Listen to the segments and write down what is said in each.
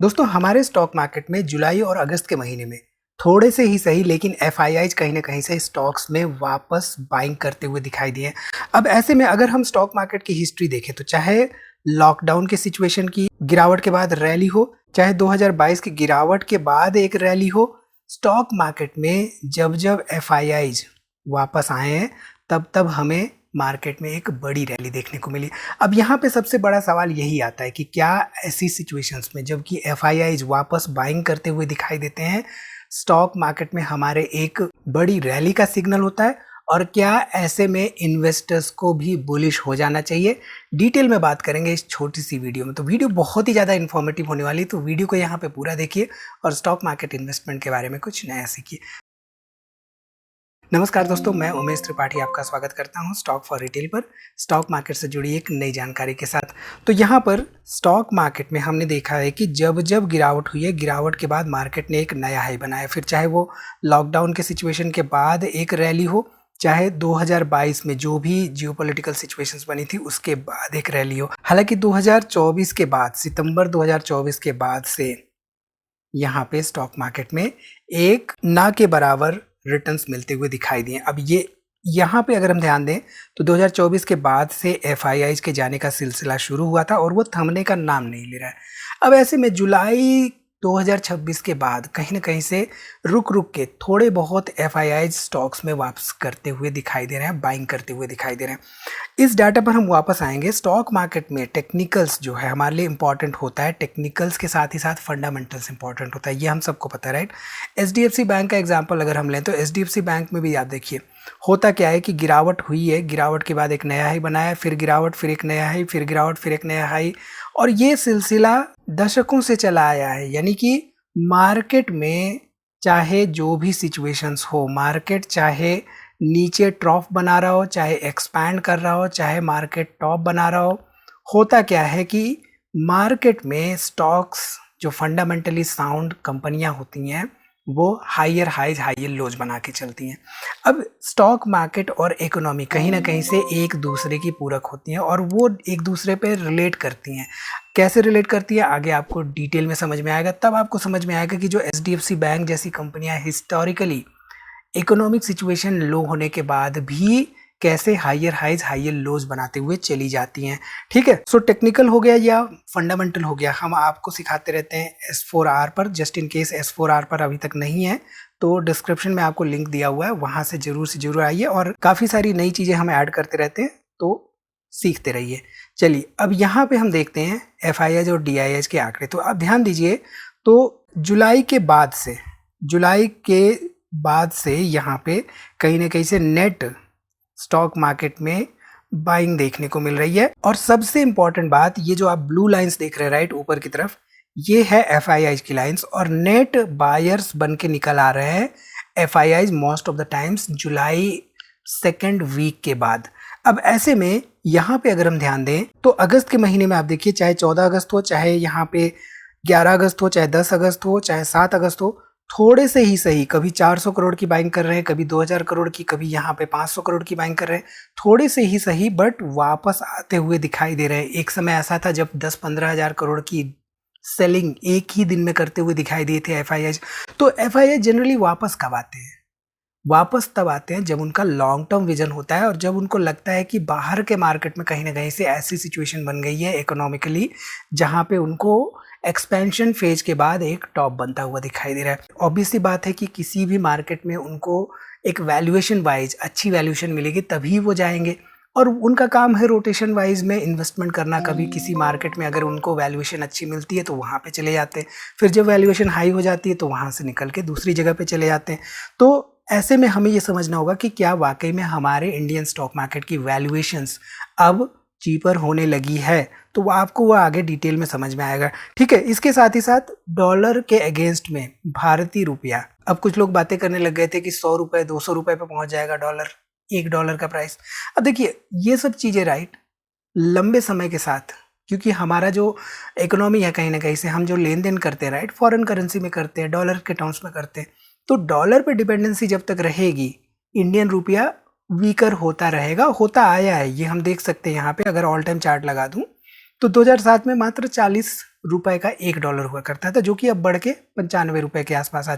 दोस्तों हमारे stock market में जुलाई और अगस्त के महीने में थोड़े से ही सही लेकिन एफआईआईज कहीं ना कहीं से स्टॉक्स में वापस बाइंग करते हुए दिखाई दिए। अब ऐसे में अगर हम स्टॉक मार्केट की हिस्ट्री देखें तो चाहे लॉकडाउन के सिचुएशन की गिरावट के बाद रैली हो, चाहे 2022 की गिरावट के बाद एक रैली हो, स्टॉक मार्केट में जब जब एफआईआईज वापस आए हैं तब तब हमें मार्केट में एक बड़ी रैली देखने को मिली। अब यहाँ पे सबसे बड़ा सवाल यही आता है कि क्या ऐसी सिचुएशंस में जबकि एफआईआईज वापस बाइंग करते हुए दिखाई देते हैं, स्टॉक मार्केट में हमारे एक बड़ी रैली का सिग्नल होता है, और क्या ऐसे में इन्वेस्टर्स को भी बुलिश हो जाना चाहिए। डिटेल में बात करेंगे इस छोटी सी वीडियो में। तो वीडियो बहुत ही ज़्यादा इन्फॉर्मेटिव होने वाली है, तो वीडियो को यहाँ पे पूरा देखिए और स्टॉक मार्केट इन्वेस्टमेंट के बारे में कुछ नया सीखिए। नमस्कार दोस्तों, मैं उमेश त्रिपाठी आपका स्वागत करता हूं स्टॉक फॉर रिटेल पर, स्टॉक मार्केट से जुड़ी एक नई जानकारी के साथ। तो यहां पर स्टॉक मार्केट में हमने देखा है कि जब जब गिरावट हुई है, गिरावट के बाद मार्केट ने एक नया हाई बनाया, फिर चाहे वो लॉकडाउन के सिचुएशन के बाद एक रैली हो, चाहे 2022 में जो भी जियोपॉलिटिकल सिचुएशंस बनी थी उसके बाद एक रैली हो। हालांकि 2024 के बाद, सितंबर 2024 के बाद से यहाँ पे स्टॉक मार्केट में एक ना के बराबर रिटर्न्स मिलते हुए दिखाई दिए। अब ये यहाँ पे अगर हम ध्यान दें तो 2024 के बाद से एफआईआईज के जाने का सिलसिला शुरू हुआ था और वो थमने का नाम नहीं ले रहा है। अब ऐसे में जुलाई 2026 के बाद कहीं ना कहीं से रुक रुक के थोड़े बहुत एफआईआईज स्टॉक्स में वापस करते हुए दिखाई दे रहे हैं, बाइंग करते हुए दिखाई दे रहे हैं। इस डाटा पर हम वापस आएंगे। स्टॉक मार्केट में टेक्निकल्स जो है हमारे लिए इंपॉर्टेंट होता है, टेक्निकल्स के साथ ही साथ फंडामेंटल्स इंपॉर्टेंट होता है, ये हम सबको पता है, राइट। एचडीएफसी बैंक का एग्जांपल अगर हम लें तो एचडीएफसी बैंक में भी आप देखिए होता क्या है कि गिरावट हुई है, गिरावट के बाद एक नया हाई बनाया, फिर गिरावट, फिर एक नया हाई, फिर गिरावट, फिर एक नया हाई, और ये सिलसिला दशकों से चला आया है। यानी कि मार्केट में चाहे जो भी सिचुएशंस हो, मार्केट चाहे नीचे ट्रॉफ बना रहा हो, चाहे एक्सपैंड कर रहा हो, चाहे मार्केट टॉप बना रहा हो, होता क्या है कि मार्केट में स्टॉक्स जो फंडामेंटली साउंड कंपनियां होती हैं वो हायर हाइज हायर लोज बना के चलती हैं। अब स्टॉक मार्केट और इकोनॉमी कहीं ना कहीं से एक दूसरे की पूरक होती हैं और वो एक दूसरे पे रिलेट करती हैं। कैसे रिलेट करती है आगे आपको डिटेल में समझ में आएगा। तब आपको समझ में आएगा कि जो एचडीएफसी बैंक जैसी कंपनियां हिस्टोरिकली इकोनॉमिक सिचुएशन लो होने के बाद भी कैसे हायर हाइज हायर लोज बनाते हुए चली जाती हैं। ठीक है, सो टेक्निकल हो गया या फंडामेंटल हो गया, हम आपको सिखाते रहते हैं S4R पर। जस्ट इन केस S4R पर अभी तक नहीं है तो डिस्क्रिप्शन में आपको लिंक दिया हुआ है, वहां से जरूर आइए, और काफ़ी सारी नई चीज़ें हम ऐड करते रहते हैं, तो सीखते रहिए। चलिए अब यहाँ पे हम देखते हैं एफआईआईज और डीआईआईज के आंकड़े। तो आप ध्यान दीजिए, तो जुलाई के बाद से यहाँ पे कहीं ना कहीं से नेट स्टॉक मार्केट में बाइंग देखने को मिल रही है। और सबसे इंपॉर्टेंट बात, ये जो आप ब्लू लाइंस देख रहे हैं राइट ऊपर की तरफ, ये है एफआईआईज की लाइंस, और नेट बायर्स बन के निकल आ रहे हैं FIIs most of the times जुलाई सेकेंड वीक के बाद। अब ऐसे में यहाँ पे अगर हम ध्यान दें तो अगस्त के महीने में आप देखिए, चाहे 14 अगस्त हो, चाहे यहाँ पे 11 अगस्त हो, चाहे 10 अगस्त हो, चाहे 7 अगस्त हो, थोड़े से ही सही, कभी 400 करोड़ की बाइंग कर रहे हैं, कभी 2000 करोड़ की, कभी यहाँ पे 500 करोड़ की बाइंग कर रहे हैं, थोड़े से ही सही बट वापस आते हुए दिखाई दे रहे हैं। एक समय ऐसा था जब 10-15 हजार करोड़ की सेलिंग एक ही दिन में करते हुए दिखाई दिए थे एफआईआई। तो एफआईआई जनरली वापस कब आते हैं? वापस तब आते हैं जब उनका लॉन्ग टर्म विजन होता है और जब उनको लगता है कि बाहर के मार्केट में कहीं ना कहीं से ऐसी सिचुएशन बन गई है इकोनॉमिकली जहां पे उनको एक्सपेंशन फेज के बाद एक टॉप बनता हुआ दिखाई दे रहा है। ऑब्वियसली बात है कि किसी भी मार्केट में उनको एक वैल्यूएशन वाइज अच्छी वैल्यूएशन मिलेगी तभी वो जाएंगे, और उनका काम है रोटेशन वाइज में इन्वेस्टमेंट करना। कभी किसी मार्केट में अगर उनको वैल्यूएशन अच्छी मिलती है तो वहाँ पे चले जाते हैं, फिर जब वैल्यूएशन हाई हो जाती है तो वहाँ से निकल के दूसरी जगह पे चले जाते हैं। तो ऐसे में हमें ये समझना होगा कि क्या वाकई में हमारे इंडियन स्टॉक मार्केट की वैल्यूएशंस अब चीपर होने लगी है, तो आपको वो आगे डिटेल में समझ में आएगा। ठीक है, इसके साथ ही साथ डॉलर के अगेंस्ट में भारतीय रुपया, अब कुछ लोग बातें करने लग गए थे कि 100 रुपए 200 रुपए पे पहुंच जाएगा डॉलर, $1 का प्राइस। अब देखिए ये सब चीजें राइट लंबे समय के साथ, क्योंकि हमारा जो इकोनॉमी है कहीं ना कहीं से हम जो लेन देन करते हैं राइट फॉरेन करेंसी में करते हैं, डॉलर के टर्म्स में करते हैं, तो डॉलर पे डिपेंडेंसी जब तक रहेगी इंडियन रुपया वीकर होता रहेगा, होता आया है। ये हम देख सकते हैं यहाँ पे, अगर ऑल टाइम चार्ट लगा दूं तो 2007 में मात्र 40 रुपए का $1 हुआ करता था, जो कि अब बढ़ के 95 रुपए के आसपास आ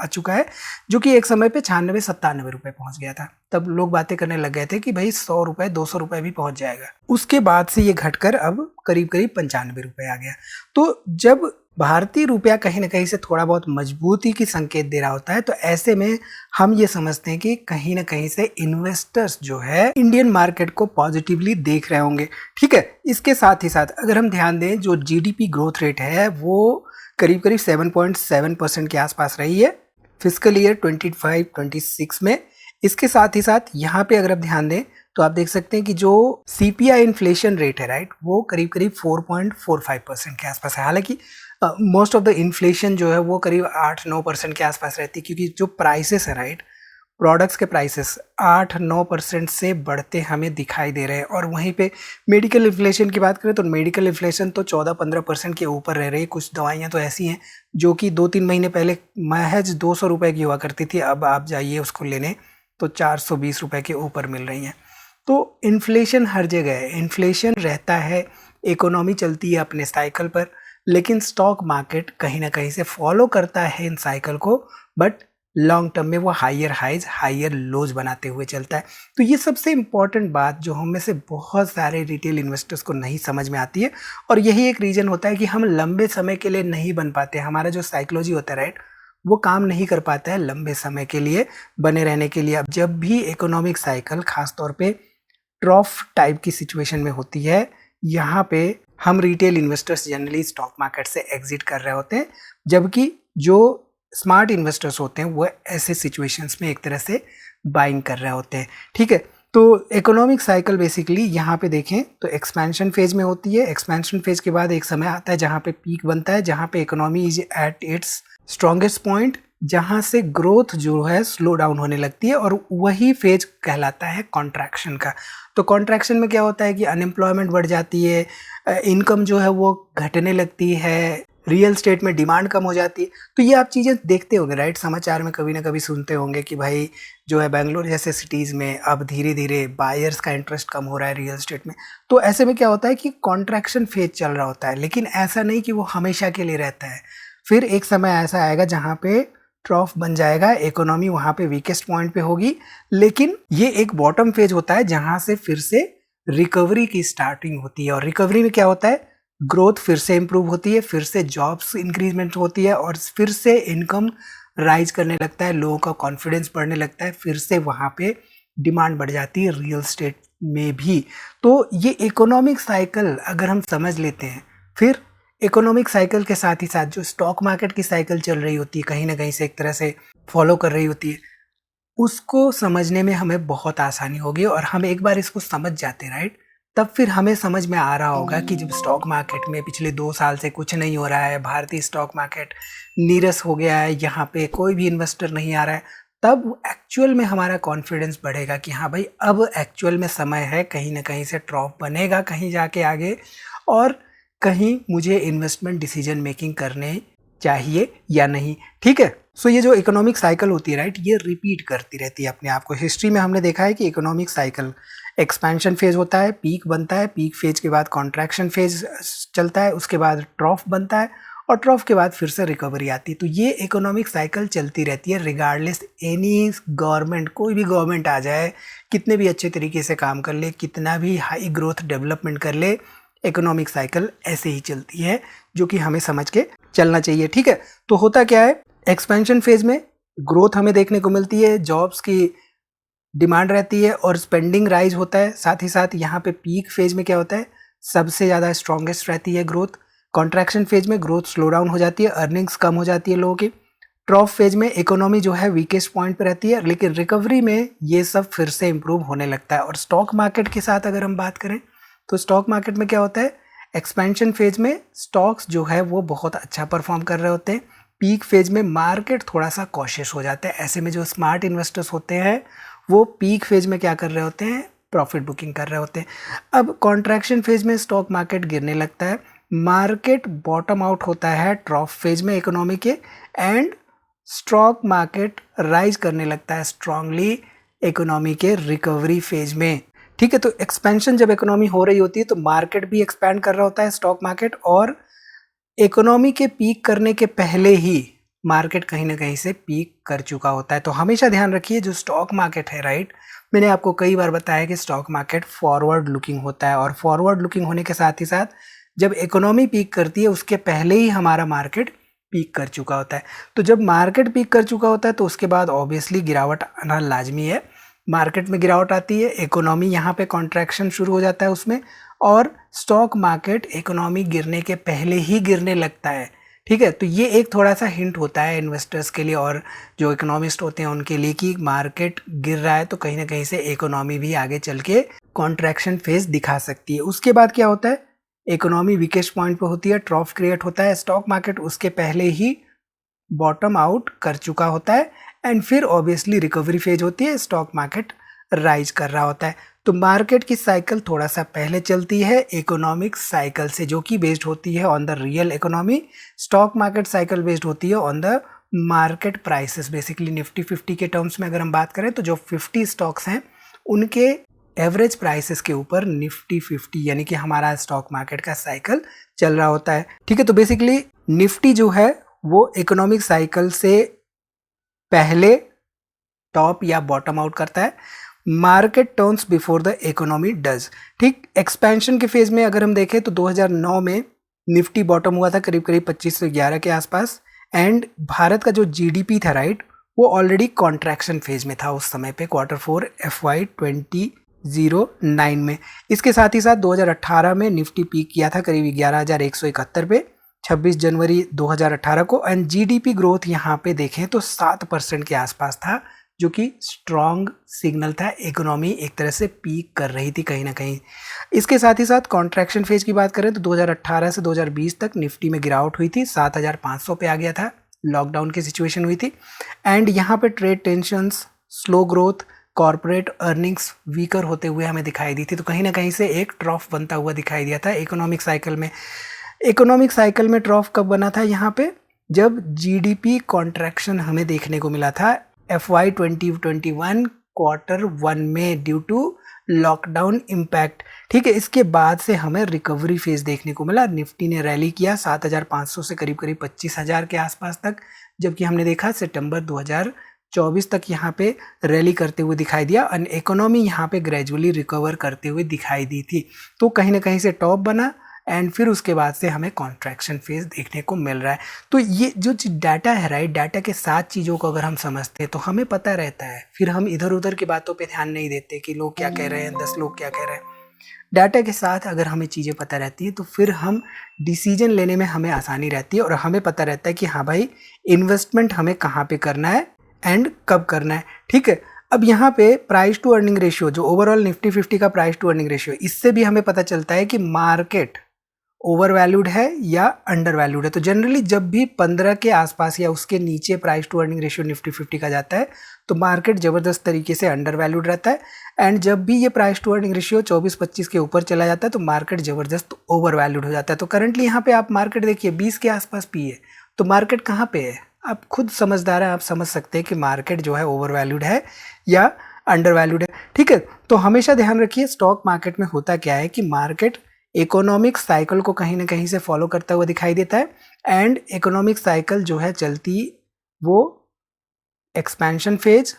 चुका है, जो कि एक समय पे 96-97 रुपए पहुंच गया था। तब लोग बातें करने लग गए थे कि भाई 100 रुपए 200 रुपए भी पहुंच जाएगा। उसके बाद से ये घटकर अब करीब करीब 95 रुपए आ गया। तो जब भारतीय रुपया कहीं ना कहीं से थोड़ा बहुत मजबूती की संकेत दे रहा होता है, तो ऐसे में हम ये समझते हैं कि कहीं ना कहीं से इन्वेस्टर्स जो है इंडियन मार्केट को पॉजिटिवली देख रहे होंगे। ठीक है, इसके साथ ही साथ अगर हम ध्यान दें, जो जीडीपी ग्रोथ रेट है वो करीब करीब 7.7% के आसपास रही है फिजिकल ईयर 25-26 में। इसके साथ ही साथ यहाँ पे अगर आप ध्यान दें तो आप देख सकते हैं कि जो सीपीआई इन्फ्लेशन रेट है राइट, वो करीब करीब 4.45% के आसपास है। हालांकि मोस्ट ऑफ द इन्फ्लेशन जो है वो करीब 8-9% के आसपास रहती है, क्योंकि जो प्राइसेस है राइट, प्रोडक्ट्स के प्राइसेस 8-9% से बढ़ते हमें दिखाई दे रहे हैं। और वहीं पे मेडिकल इन्फ्लेशन की बात करें तो मेडिकल इन्फ्लेशन तो 14-15% के ऊपर रह रही है। कुछ दवाइयाँ तो ऐसी हैं जो कि 2-3 महीने पहले महज 200 रुपये की हुआ करती थी, अब आप जाइए उसको लेने तो 420 रुपये के ऊपर मिल रही हैं। तो इन्फ्लेशन हर जगह है, इन्फ्लेशन रहता है, इकोनॉमी चलती है अपने साइकिल पर, लेकिन स्टॉक मार्केट कहीं ना कहीं से फॉलो करता है इन साइकिल को, बट लॉन्ग टर्म में वो हायर हाइज हायर लोज बनाते हुए चलता है। तो ये सबसे इम्पॉर्टेंट बात जो हम में से बहुत सारे रिटेल इन्वेस्टर्स को नहीं समझ में आती है, और यही एक रीज़न होता है कि हम लंबे समय के लिए नहीं बन पाते। हमारा जो साइकोलॉजी होता है राइट, वो काम नहीं कर पाता है लंबे समय के लिए बने रहने के लिए। अब जब भी इकोनॉमिक साइकिल खासतौर पे ट्रॉफ टाइप की सिचुएशन में होती है, यहाँ पे हम retail investors generally stock market से एग्जिट कर रहे होते हैं, जबकि जो स्मार्ट इन्वेस्टर्स होते हैं वो ऐसे सिचुएशंस में एक तरह से बाइंग कर रहे होते हैं। ठीक है, तो इकोनॉमिक साइकिल बेसिकली यहाँ पे देखें तो एक्सपेंशन फेज में होती है। एक्सपेंशन फेज के बाद एक समय आता है जहाँ पे पीक बनता है, जहाँ पे economy is at its strongest point, जहाँ से ग्रोथ जो है स्लो डाउन होने लगती है, और वही फेज कहलाता है कॉन्ट्रैक्शन का। तो कॉन्ट्रैक्शन में क्या होता है कि अनएम्प्लॉयमेंट बढ़ जाती है, इनकम जो है वो घटने लगती है, रियल स्टेट में डिमांड कम हो जाती है। तो ये आप चीज़ें देखते होंगे राइट, समाचार में कभी ना कभी सुनते होंगे कि भाई जो है बेंगलोर जैसे सिटीज़ में अब धीरे धीरे बायर्स का इंटरेस्ट कम हो रहा है रियल स्टेट में। तो ऐसे में क्या होता है कि कॉन्ट्रैक्शन फेज चल रहा होता है, लेकिन ऐसा नहीं कि वो हमेशा के लिए रहता है। फिर एक समय ऐसा आएगा जहाँ पे ट्रॉफ बन जाएगा, इकोनॉमी वहाँ पे वीकेस्ट पॉइंट पे होगी, लेकिन ये एक बॉटम फेज होता है जहाँ से फिर से रिकवरी की स्टार्टिंग होती है। और रिकवरी में क्या होता है, ग्रोथ फिर से इम्प्रूव होती है, फिर से जॉब्स इंक्रीजमेंट होती है, और फिर से इनकम राइज करने लगता है, लोगों का कॉन्फिडेंस बढ़ने लगता है, फिर से वहाँ पे डिमांड बढ़ जाती है रियल स्टेट में भी। तो ये इकोनॉमिक साइकिल अगर हम समझ लेते हैं, फिर इकोनॉमिक साइकिल के साथ ही साथ जो स्टॉक मार्केट की साइकिल चल रही होती है कहीं ना कहीं से एक तरह से फॉलो कर रही होती है, उसको समझने में हमें बहुत आसानी होगी। और हम एक बार इसको समझ जाते हैं राइट, तब फिर हमें समझ में आ रहा होगा कि जब स्टॉक मार्केट में पिछले 2 साल से कुछ नहीं हो रहा है, भारतीय स्टॉक मार्केट नीरस हो गया है, यहाँ पे कोई भी इन्वेस्टर नहीं आ रहा है, तब एक्चुअल में हमारा कॉन्फिडेंस बढ़ेगा कि हाँ भाई अब एक्चुअल में समय है, कहीं ना कहीं से ट्रॉप बनेगा कहीं जाके आगे, और कहीं मुझे इन्वेस्टमेंट डिसीजन मेकिंग करने चाहिए या नहीं। ठीक है, सो ये जो इकोनॉमिक साइकिल होती है राइट, ये रिपीट करती रहती है अपने आप को। हिस्ट्री में हमने देखा है कि इकोनॉमिक साइकिल एक्सपेंशन फेज होता है, पीक बनता है, पीक फेज के बाद कॉन्ट्रैक्शन फेज चलता है, उसके बाद ट्रॉफ बनता है, और ट्रॉफ के बाद फिर से रिकवरी आती है। तो ये इकोनॉमिक साइकिल चलती रहती है रिगार्डलेस एनी गवर्नमेंट, कोई भी गवर्नमेंट आ जाए, कितने भी अच्छे तरीके से काम कर ले, कितना भी हाई ग्रोथ डेवलपमेंट कर ले, इकोनॉमिक साइकिल ऐसे ही चलती है, जो कि हमें समझ के चलना चाहिए। ठीक है, तो होता क्या है, एक्सपेंशन फेज में ग्रोथ हमें देखने को मिलती है, जॉब्स की डिमांड रहती है और स्पेंडिंग राइज होता है। साथ ही साथ यहाँ पे पीक फेज में क्या होता है, सबसे ज़्यादा स्ट्रॉन्गेस्ट रहती है ग्रोथ। कॉन्ट्रैक्शन फेज में ग्रोथ स्लो डाउन हो जाती है, अर्निंग्स कम हो जाती है लोगों की। ट्रॉफ फेज में इकोनॉमी जो है वीकेस्ट पॉइंट पे रहती है, लेकिन रिकवरी में ये सब फिर से इम्प्रूव होने लगता है। और स्टॉक मार्केट के साथ अगर हम बात करें तो स्टॉक मार्केट में क्या होता है, एक्सपेंशन फेज में स्टॉक्स जो है वो बहुत अच्छा परफॉर्म कर रहे होते हैं, पीक फेज में मार्केट थोड़ा सा कॉशियस हो जाता है। ऐसे में जो स्मार्ट इन्वेस्टर्स होते हैं वो पीक फेज में क्या कर रहे होते हैं, प्रॉफिट बुकिंग कर रहे होते हैं। अब कॉन्ट्रैक्शन फेज में स्टॉक मार्केट गिरने लगता है, मार्केट बॉटम आउट होता है ट्रॉफ फेज में इकोनॉमी के, एंड स्टॉक मार्केट राइज करने लगता है स्ट्रांगली इकोनॉमी के रिकवरी फेज में। ठीक है, तो एक्सपेंशन जब इकोनॉमी हो रही होती है तो मार्केट भी एक्सपैंड कर रहा होता है, स्टॉक मार्केट, और इकोनॉमी के पीक करने के पहले ही मार्केट कहीं ना कहीं से पीक कर चुका होता है। तो हमेशा ध्यान रखिए जो स्टॉक मार्केट है, राइट, मैंने आपको कई बार बताया कि स्टॉक मार्केट फॉरवर्ड लुकिंग होता है, और फॉरवर्ड लुकिंग होने के साथ ही साथ जब इकोनॉमी पीक करती है उसके पहले ही हमारा मार्केट पीक कर चुका होता है। तो जब मार्केट पीक कर चुका होता है तो उसके बाद ऑब्वियसली गिरावट आना लाजमी है। मार्केट में गिरावट आती है, इकोनॉमी यहाँ पे कॉन्ट्रैक्शन शुरू हो जाता है उसमें, और स्टॉक मार्केट इकोनॉमी गिरने के पहले ही गिरने लगता है। ठीक है, तो ये एक थोड़ा सा हिंट होता है इन्वेस्टर्स के लिए और जो इकोनॉमिस्ट होते हैं उनके लिए कि मार्केट गिर रहा है तो कहीं ना कहीं से इकोनॉमी भी आगे चल के कॉन्ट्रैक्शन फेज दिखा सकती है। उसके बाद क्या होता है, इकोनॉमी वीकेस्ट पॉइंट पे होती है, ट्रॉफ क्रिएट होता है, स्टॉक मार्केट उसके पहले ही बॉटम आउट कर चुका होता है, एंड फिर ऑब्वियसली रिकवरी फेज होती है, स्टॉक मार्केट राइज कर रहा होता है। तो मार्केट की साइकिल थोड़ा सा पहले चलती है इकोनॉमिक साइकिल से, जो कि बेस्ड होती है on the real economy. Stock market cycle based होती है on the market prices. Basically Nifty 50 के टर्म्स में अगर हम बात करें तो जो 50 स्टॉक्स हैं उनके एवरेज प्राइसेस के ऊपर निफ्टी 50 यानी कि हमारा स्टॉक मार्केट का साइकिल चल रहा होता है। ठीक है, तो बेसिकली निफ्टी जो है वो इकोनॉमिक साइकिल से पहले टॉप या बॉटम आउट करता है, market turns before the economy does. ठीक, एक्सपेंशन के फेज में अगर हम देखें तो 2009 में निफ्टी बॉटम हुआ था करीब करीब 25 से 11 के आसपास, एंड भारत का जो जीडीपी था, राइट, वो ऑलरेडी कॉन्ट्रैक्शन फेज में था उस समय पे, Q4 FY 2009 में। इसके साथ ही साथ 2018 में निफ्टी पीक किया था करीब 11,171 पे 26 जनवरी 2018 को, एंड जीडीपी ग्रोथ यहाँ पे देखें तो 7% के आसपास था, जो कि स्ट्रॉन्ग सिग्नल था, इकोनॉमी एक तरह से पीक कर रही थी कहीं ना कहीं। इसके साथ ही साथ कॉन्ट्रैक्शन फेज की बात करें तो 2018 से 2020 तक निफ्टी में गिरावट हुई थी, 7,500 पे आ गया था, लॉकडाउन की सिचुएशन हुई थी, एंड यहाँ पे trade tensions, slow growth, corporate earnings weaker होते हुए हमें दिखाई दी थी। तो कहीं ना कहीं से एक ट्रॉफ बनता हुआ दिखाई दिया था इकोनॉमिक साइकिल में। इकोनॉमिक साइकिल में ट्रॉफ कब बना था, यहाँ पे जब जीडीपी कॉन्ट्रैक्शन हमें देखने को मिला था FY 2021 Q1 में ड्यू टू लॉकडाउन इम्पैक्ट। ठीक है, इसके बाद से हमें रिकवरी फेज देखने को मिला, निफ्टी ने रैली किया 7,500 से करीब करीब 25,000 के आसपास तक, जबकि हमने देखा सितंबर 2024 तक यहाँ पे रैली करते हुए दिखाई दिया, और इकोनॉमी यहाँ पे ग्रेजुअली रिकवर करते हुए दिखाई दी थी। तो कहीं ना कहीं से टॉप बना, एंड फिर उसके बाद से हमें कॉन्ट्रैक्शन फेज देखने को मिल रहा है। तो ये जो डाटा है, राइट, डाटा के साथ चीज़ों को अगर हम समझते हैं तो हमें पता रहता है, फिर हम इधर उधर की बातों पे ध्यान नहीं देते कि लोग क्या कह रहे हैं, 10 लोग क्या कह रहे हैं। डाटा के साथ अगर हमें चीज़ें पता रहती है तो फिर हम डिसीजन लेने में हमें आसानी रहती है, और हमें पता रहता है कि हाँ भाई इन्वेस्टमेंट हमें कहाँ पे करना है एंड कब करना है। ठीक है, अब यहाँ पे प्राइस टू अर्निंग रेशियो, जो ओवरऑल निफ्टी 50 का प्राइस टू अर्निंग रेशियो, इससे भी हमें पता चलता है कि मार्केट ओवर वैल्यूड है या अंडर वैल्यूड है। तो जनरली जब भी 15 के आसपास या उसके नीचे price to earning ratio Nifty 50 का जाता है तो मार्केट ज़बरदस्त तरीके से अंडर वैल्यूड रहता है, एंड जब भी ये प्राइस टू अर्निंग रेशियो 24-25 के ऊपर चला जाता है तो मार्केट ज़बरदस्त ओवर वैल्यूड हो जाता है। तो करंटली यहाँ पे आप मार्केट देखिए 20 के आसपास पी है, तो मार्केट कहाँ पे है, आप खुद समझदार हैं, आप समझ सकते हैं कि मार्केट जो है ओवर वैल्यूड है या अंडर वैल्यूड है। ठीक है, तो हमेशा ध्यान रखिए स्टॉक मार्केट में होता क्या है कि मार्केट इकोनॉमिक साइकिल को कहीं ना कहीं से फॉलो करता हुआ दिखाई देता है, एंड इकोनॉमिक साइकिल जो है चलती वो एक्सपेंशन फेज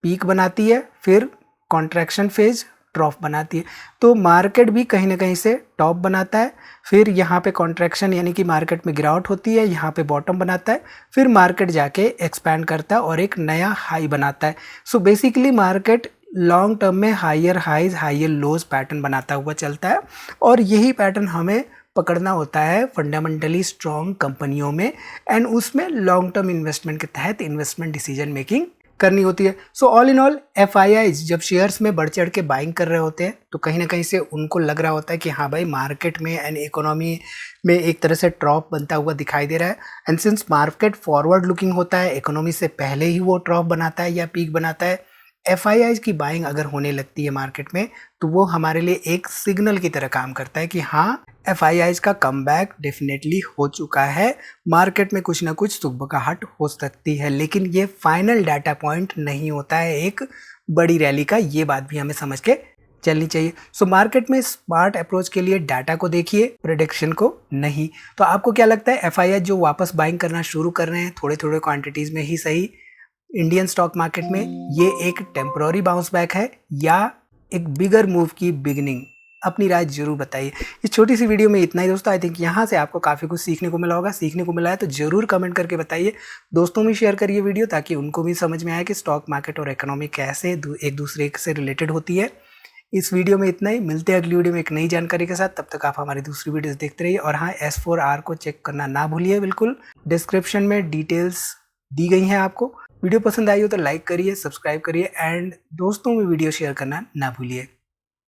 पीक बनाती है, फिर कॉन्ट्रैक्शन फेज ट्रॉफ बनाती है। तो मार्केट भी कहीं ना कहीं से टॉप बनाता है, फिर यहाँ पे कॉन्ट्रैक्शन यानी कि मार्केट में गिरावट होती है, यहाँ पे बॉटम बनाता है, फिर मार्केट जाके एक्सपैंड करता है और एक नया हाई बनाता है। So basically market long term में higher highs higher lows pattern बनाता हुआ चलता है, और यही पैटर्न हमें पकड़ना होता है फंडामेंटली स्ट्रॉन्ग कंपनियों में, एंड उसमें लॉन्ग टर्म इन्वेस्टमेंट के तहत इन्वेस्टमेंट डिसीजन मेकिंग करनी होती है। So all in all FIIs जब शेयर्स में बढ़ चढ़ के बाइंग कर रहे होते हैं तो कहीं ना कहीं से उनको लग रहा होता है कि हाँ भाई मार्केट में एंड इकोनॉमी में एक तरह से ट्रॉप बनता हुआ दिखाई दे रहा है, and since market forward looking होता है, इकोनॉमी से पहले ही वो ट्रॉप बनाता है या पीक बनाता है, FIIs की बाइंग अगर होने लगती है मार्केट में तो वो हमारे लिए एक सिग्नल की तरह काम करता है कि हाँ FIIs का कमबैक डेफिनेटली हो चुका है, मार्केट में कुछ ना कुछ सुबकाहट हो सकती है, लेकिन ये फाइनल डाटा पॉइंट नहीं होता है एक बड़ी रैली का, ये बात भी हमें समझ के चलनी चाहिए। सो मार्केट में स्मार्ट अप्रोच के लिए डाटा को देखिए, प्रेडिक्शन को नहीं। तो आपको क्या लगता है एफआईआई जो वापस बाइंग करना शुरू कर रहे हैं थोड़े थोड़े क्वांटिटीज में ही सही इंडियन स्टॉक मार्केट में, ये एक टेम्पररी बाउंस बैक है या एक बिगर मूव की बिगिनिंग? अपनी राय जरूर बताइए। इस छोटी सी वीडियो में इतना ही दोस्तों। आई थिंक यहाँ से आपको काफ़ी कुछ सीखने को मिला होगा। सीखने को मिला है तो जरूर कमेंट करके बताइए। दोस्तों में शेयर करिए वीडियो ताकि उनको भी समझ में आए कि स्टॉक मार्केट और इकोनॉमी कैसे एक दूसरे से रिलेटेड होती है। इस वीडियो में इतना ही, मिलते हैं अगली वीडियो में एक नई जानकारी के साथ। तब तक आप हमारी दूसरी वीडियोस देखते रहिए। और हाँ, S4R को चेक करना ना भूलिए, बिल्कुल डिस्क्रिप्शन में डिटेल्स दी गई हैं आपको। वीडियो पसंद आई हो तो लाइक करिए, सब्सक्राइब करिए एंड दोस्तों में वीडियो शेयर करना ना भूलिए।